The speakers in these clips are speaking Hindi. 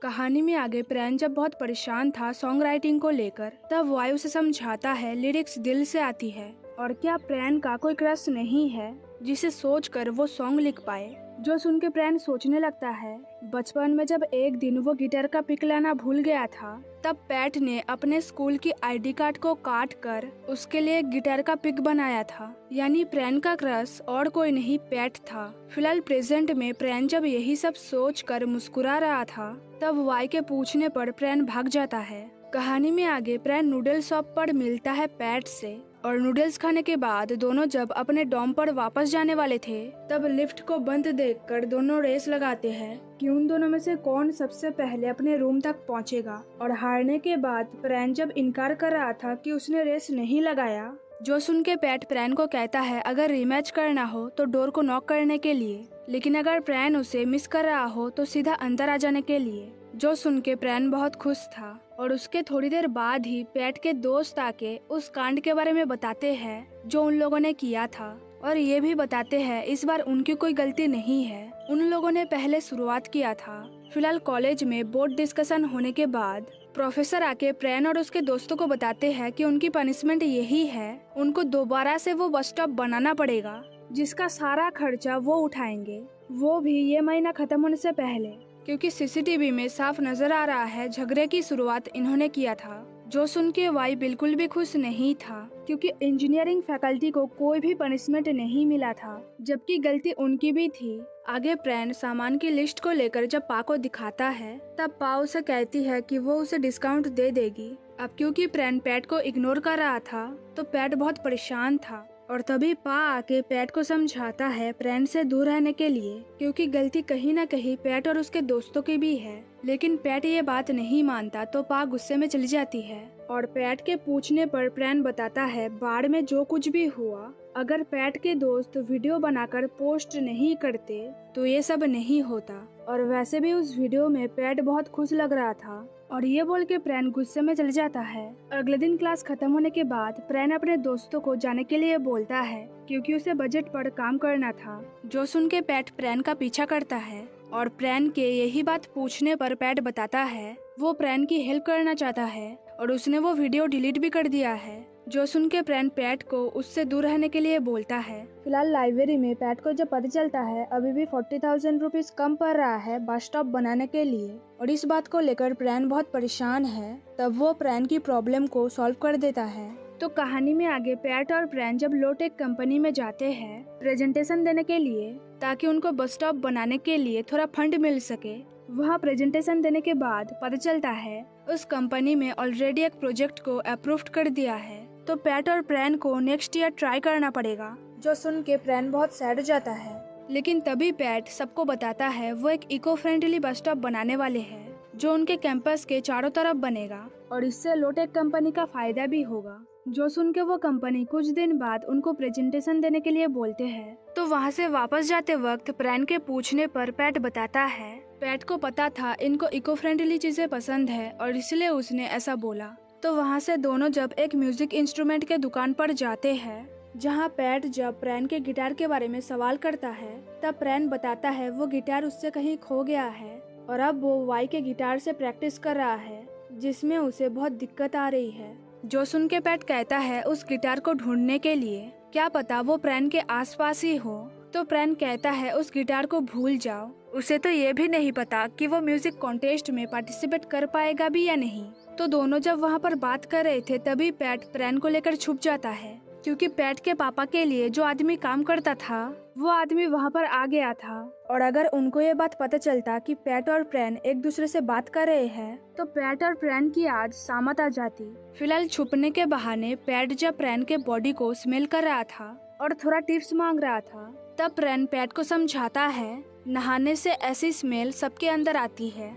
कहानी में आगे प्रैन जब बहुत परेशान था सॉन्ग राइटिंग को लेकर, तब वायु से समझाता है लिरिक्स दिल से आती है और क्या प्रैन का कोई क्रश नहीं है जिसे सोचकर वो सॉन्ग लिख पाए। जो सुन के प्रैन सोचने लगता है बचपन में जब एक दिन वो गिटार का पिक लाना भूल गया था, तब पैट ने अपने स्कूल की आईडी कार्ड को काट कर उसके लिए एक गिटार का पिक बनाया था। यानी प्रैन का क्रश और कोई नहीं पैट था। फिलहाल प्रेजेंट में प्रैन जब यही सब सोच कर मुस्कुरा रहा था, तब वाई के पूछने पर प्रैन भाग जाता है। कहानी में आगे प्रैन नूडल शॉप पर मिलता है पैट से और नूडल्स खाने के बाद दोनों जब अपने डॉम पर वापस जाने वाले थे, तब लिफ्ट को बंद देखकर दोनों रेस लगाते हैं कि उन दोनों में से कौन सबसे पहले अपने रूम तक पहुंचेगा। और हारने के बाद प्रैन जब इनकार कर रहा था कि उसने रेस नहीं लगाया, जो सुन के पैट प्रैन को कहता है अगर रीमैच करना हो तो डोर को नॉक करने के लिए, लेकिन अगर प्रैन उसे मिस कर रहा हो तो सीधा अंदर आ जाने के लिए। जो सुन के प्रैन बहुत खुश था और उसके थोड़ी देर बाद ही पैट के दोस्त आके उस कांड के बारे में बताते हैं जो उन लोगों ने किया था, और ये भी बताते हैं इस बार उनकी कोई गलती नहीं है, उन लोगों ने पहले शुरुआत किया था। फिलहाल कॉलेज में बोर्ड डिस्कशन होने के बाद प्रोफेसर आके प्रैन और उसके दोस्तों को बताते हैं कि उनकी पनिशमेंट यही है, उनको दोबारा से वो बस स्टॉप बनाना पड़ेगा जिसका सारा खर्चा वो उठाएंगे, वो भी ये महीना खत्म होने से पहले, क्योंकि सीसीटीवी में साफ नजर आ रहा है झगड़े की शुरुआत इन्होंने किया था। जो सुन के वाई बिल्कुल भी खुश नहीं था क्योंकि इंजीनियरिंग फैकल्टी को कोई भी पनिशमेंट नहीं मिला था, जबकि गलती उनकी भी थी। आगे प्रैन सामान की लिस्ट को लेकर जब पा को दिखाता है, तब पा उसे कहती है कि वो उसे डिस्काउंट दे देगी। अब क्योंकि प्रैन पैट को इग्नोर कर रहा था तो पैट बहुत परेशान था और तभी पा आके पैट को समझाता है प्रैन से दूर रहने के लिए, क्योंकि गलती कहीं न कहीं पैट और उसके दोस्तों की भी है। लेकिन पैट ये बात नहीं मानता तो पा गुस्से में चली जाती है और पैट के पूछने पर प्रैन बताता है बाढ़ में जो कुछ भी हुआ, अगर पैट के दोस्त वीडियो बनाकर पोस्ट नहीं करते तो ये सब नहीं होता। और वैसे भी उस वीडियो में पैट बहुत खुश लग रहा था और ये बोल के प्रैन गुस्से में चल जाता है। अगले दिन क्लास खत्म होने के बाद प्रैन अपने दोस्तों को जाने के लिए बोलता है क्योंकि उसे बजट पर काम करना था। जो सुन के पैट प्रैन का पीछा करता है और प्रैन के यही बात पूछने पर पैट बताता है वो प्रैन की हेल्प करना चाहता है और उसने वो वीडियो डिलीट भी कर दिया है। जो सुन के प्रैन पैट को उससे दूर रहने के लिए बोलता है। फिलहाल लाइब्रेरी में पैट को जब पता चलता है अभी भी 40,000 रुपीज कम पड़ रहा है बस स्टॉप बनाने के लिए और इस बात को लेकर प्रैन बहुत परेशान है, तब वो प्रैन की प्रॉब्लम को सॉल्व कर देता है। तो कहानी में आगे पैट और प्रैन जब लोटेक कंपनी में जाते हैं प्रेजेंटेशन देने के लिए ताकि उनको बस स्टॉप बनाने के लिए थोड़ा फंड मिल सके। वहाँ प्रेजेंटेशन देने के बाद पता चलता है उस कंपनी में ऑलरेडी एक प्रोजेक्ट को अप्रूव कर दिया है, तो पैट और प्रैन को नेक्स्ट ईयर ट्राई करना पड़ेगा। जो सुन के प्रैन बहुत सैड हो जाता है, लेकिन तभी पैट सबको बताता है वो एक इको फ्रेंडली बस स्टॉप बनाने वाले हैं जो उनके कैंपस के चारों तरफ बनेगा और इससे लोटेक कंपनी का फायदा भी होगा। जो सुन के वो कंपनी कुछ दिन बाद उनको प्रेजेंटेशन देने के लिए बोलते हैं। तो वहाँ से वापस जाते वक्त प्रैन के पूछने पर पैट बताता है पैट को पता था इनको इको फ्रेंडली चीजें पसंद है और इसलिए उसने ऐसा बोला। तो वहाँ से दोनों जब एक म्यूजिक इंस्ट्रूमेंट के दुकान पर जाते हैं, जहाँ पैट जब प्रैन के गिटार के बारे में सवाल करता है, तब प्रैन बताता है वो गिटार उससे कहीं खो गया है और अब वो वाई के गिटार से प्रैक्टिस कर रहा है जिसमें उसे बहुत दिक्कत आ रही है। जो सुन के पैट कहता है उस गिटार को ढूंढने के लिए क्या पता वो प्रैन के आसपास ही हो। तो प्रैन कहता है उस गिटार को भूल जाओ, उसे तो ये भी नहीं पता कि वो म्यूजिक कॉन्टेस्ट में पार्टिसिपेट कर पाएगा भी या नहीं। तो दोनों जब वहाँ पर बात कर रहे थे तभी पैट प्रैन को लेकर छुप जाता है क्योंकि पैट के पापा के लिए जो आदमी काम करता था वो आदमी वहाँ पर आ गया था और अगर उनको ये बात पता चलता कि पैट और प्रैन एक दूसरे से बात कर रहे हैं तो पैट और प्रैन की आज सामत आ जाती। फिलहाल छुपने के बहाने पैट जब प्रैन के बॉडी को स्मेल कर रहा था और थोड़ा टिप्स मांग रहा था, तब प्रैन पैट को समझाता है नहाने से ऐसी स्मेल सबके अंदर आती है।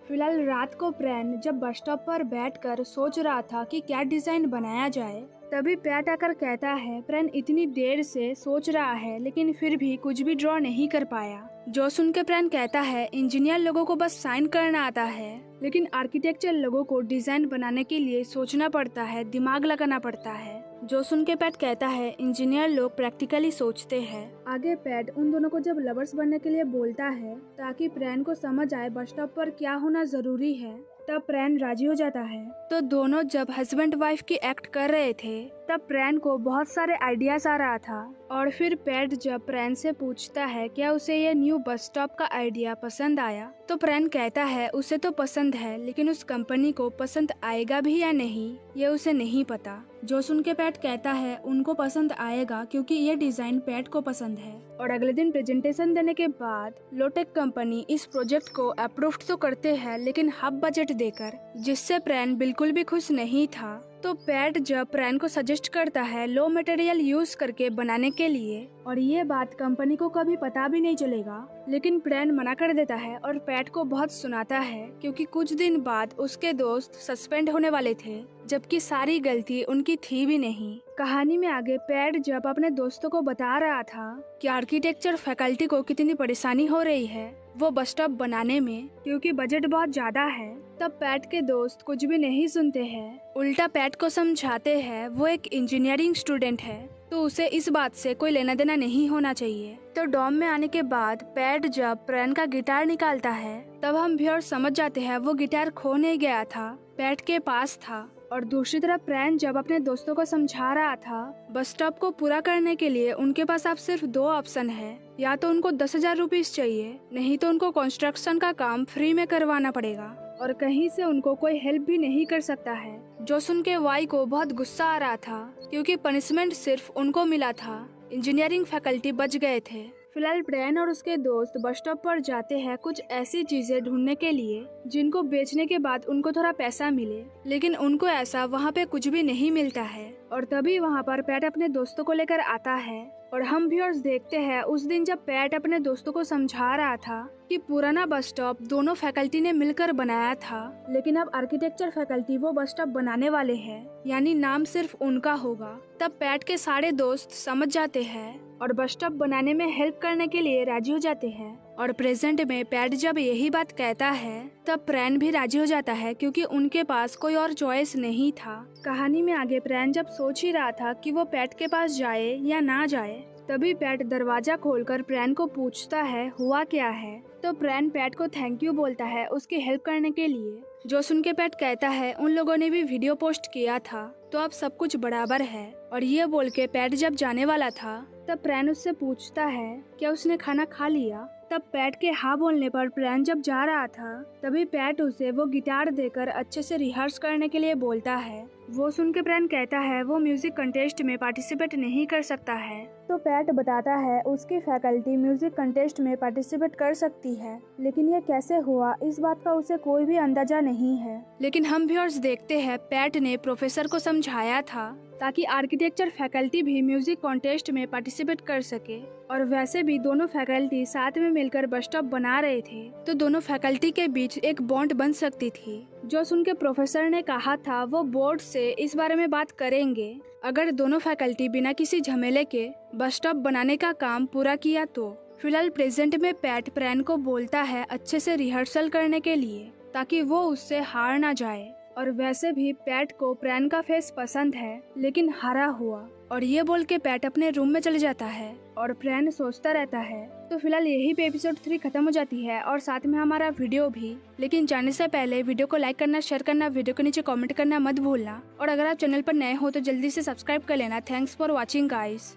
फिलहाल रात को प्रैन जब बस स्टॉप पर बैठकर सोच रहा था कि क्या डिजाइन बनाया जाए, तभी पैट आकर कहता है प्रैन इतनी देर से सोच रहा है लेकिन फिर भी कुछ भी ड्रॉ नहीं कर पाया। जो सुन के प्रैन कहता है इंजीनियर लोगों को बस साइन करना आता है, लेकिन आर्किटेक्चर लोगों को डिजाइन बनाने के लिए सोचना पड़ता है, दिमाग लगाना पड़ता है। जो सुन के पैट कहता है इंजीनियर लोग प्रैक्टिकली सोचते हैं, आगे पैट उन दोनों को जब लवर्स बनने के लिए बोलता है ताकि प्रैन को समझ आए बस स्टॉप पर क्या होना जरूरी है, तब प्रैन राजी हो जाता है। तो दोनों जब हस्बैंड वाइफ की एक्ट कर रहे थे तब प्रैन को बहुत सारे आइडियाज आ रहा था। और फिर पैट जब प्रैन से पूछता है क्या उसे ये न्यू बस स्टॉप का आइडिया पसंद आया, तो प्रैन कहता है उसे तो पसंद है लेकिन उस कंपनी को पसंद आएगा भी या नहीं ये उसे नहीं पता। जो सुन के पैट कहता है उनको पसंद आएगा क्योंकि ये डिजाइन पैट को पसंद है। और अगले दिन प्रेजेंटेशन देने के बाद लोटेक कंपनी इस प्रोजेक्ट को अप्रूव तो करते हैं लेकिन हाफ बजट देकर, जिससे प्रैन बिल्कुल भी खुश नहीं था। तो पैट जब प्रैन को सजेस्ट करता है लो मटेरियल यूज करके बनाने के लिए, और ये बात कंपनी को कभी पता भी नहीं चलेगा, लेकिन प्रैन मना कर देता है और पैट को बहुत सुनाता है क्योंकि कुछ दिन बाद उसके दोस्त सस्पेंड होने वाले थे, जबकि सारी गलती उनकी थी भी नहीं। कहानी में आगे पैट जब अपने दोस्तों को बता रहा था कि आर्किटेक्चर फैकल्टी को कितनी परेशानी हो रही है वो बस स्टॉप बनाने में क्योंकि बजट बहुत ज्यादा है, तब पैट के दोस्त कुछ भी नहीं सुनते हैं। उल्टा पैट को समझाते हैं वो एक इंजीनियरिंग स्टूडेंट है तो उसे इस बात से कोई लेना देना नहीं होना चाहिए। तो डॉम में आने के बाद पैट जब प्रैन का गिटार निकालता है तब हम भी और समझ जाते हैं वो गिटार खो नहीं गया था, पैट के पास था। और दूसरी तरफ प्रैन जब अपने दोस्तों को समझा रहा था बस स्टॉप को पूरा करने के लिए उनके पास अब सिर्फ दो ऑप्शन है, या तो उनको 10,000 रुपीज चाहिए, नहीं तो उनको कंस्ट्रक्शन का काम फ्री में करवाना पड़ेगा और कहीं से उनको कोई हेल्प भी नहीं कर सकता है। जो सुन के वाई को बहुत गुस्सा आ रहा था क्योंकि पनिशमेंट सिर्फ उनको मिला था, इंजीनियरिंग फैकल्टी बच गए थे। फिलहाल प्रैन और उसके दोस्त बस स्टॉप पर जाते हैं कुछ ऐसी चीजें ढूंढने के लिए जिनको बेचने के बाद उनको थोड़ा पैसा मिले, लेकिन उनको ऐसा वहाँ पे कुछ भी नहीं मिलता है। और तभी वहाँ पर पैट अपने दोस्तों को लेकर आता है और हम व्यूअर्स देखते हैं उस दिन जब पैट अपने दोस्तों को समझा रहा था कि पुराना बस स्टॉप दोनों फैकल्टी ने मिलकर बनाया था, लेकिन अब आर्किटेक्चर फैकल्टी वो बस स्टॉप बनाने वाले हैं, यानी नाम सिर्फ उनका होगा। तब पैट के सारे दोस्त समझ जाते हैं और बस स्टॉप बनाने में हेल्प करने के लिए राजी हो जाते हैं। और प्रेजेंट में पैट जब यही बात कहता है तब प्रैन भी राजी हो जाता है क्योंकि उनके पास कोई और चॉइस नहीं था। कहानी में आगे प्रैन जब सोच ही रहा था कि वो पैट के पास जाए या ना जाए, तभी पैट दरवाजा खोलकर प्रैन को पूछता है हुआ क्या है। तो प्रैन पैट को थैंक यू बोलता है उसकी हेल्प करने के लिए। जो सुन के पैट कहता है उन लोगों ने भी वीडियो पोस्ट किया था तो अब सब कुछ बराबर है। और ये बोल के पैट जब जाने वाला था तब प्रैन उससे पूछता है क्या उसने खाना खा लिया। तब पैट के हाँ बोलने पर प्रैन जब जा रहा था तभी पैट उसे वो गिटार देकर अच्छे से रिहर्स करने के लिए बोलता है। वो सुन के प्रैन कहता है वो म्यूजिक कंटेस्ट में पार्टिसिपेट नहीं कर सकता है। तो पैट बताता है उसकी फैकल्टी म्यूजिक कंटेस्ट में पार्टिसिपेट कर सकती है, लेकिन ये कैसे हुआ इस बात का उसे कोई भी अंदाजा नहीं है। लेकिन हम व्यूअर्स देखते हैं पैट ने प्रोफेसर को समझाया था ताकि आर्किटेक्चर फैकल्टी भी म्यूजिक कॉन्टेस्ट में पार्टिसिपेट कर सके। और वैसे भी दोनों फैकल्टी साथ में मिलकर बस स्टॉप बना रहे थे तो दोनों फैकल्टी के बीच एक बॉन्ड बन सकती थी। जो सुन के प्रोफेसर ने कहा था वो बोर्ड से इस बारे में बात करेंगे अगर दोनों फैकल्टी बिना किसी झमेले के बस स्टॉप बनाने का काम पूरा किया तो। फिलहाल प्रेजेंट में पैट प्रैन को बोलता है अच्छे से रिहर्सल करने के लिए ताकि वो उससे हार ना जाए। और वैसे भी पैट को प्रैन का फेस पसंद है लेकिन हारा हुआ। और ये बोल के पैट अपने रूम में चले जाता है और प्रैन सोचता रहता है। तो फिलहाल यही पे एपिसोड 3 खत्म हो जाती है और साथ में हमारा वीडियो भी। लेकिन जाने से पहले वीडियो को लाइक करना, शेयर करना, वीडियो के नीचे कमेंट करना मत भूलना। और अगर आप चैनल पर नए हो तो जल्दी से सब्सक्राइब कर लेना। Thanks for watching guys.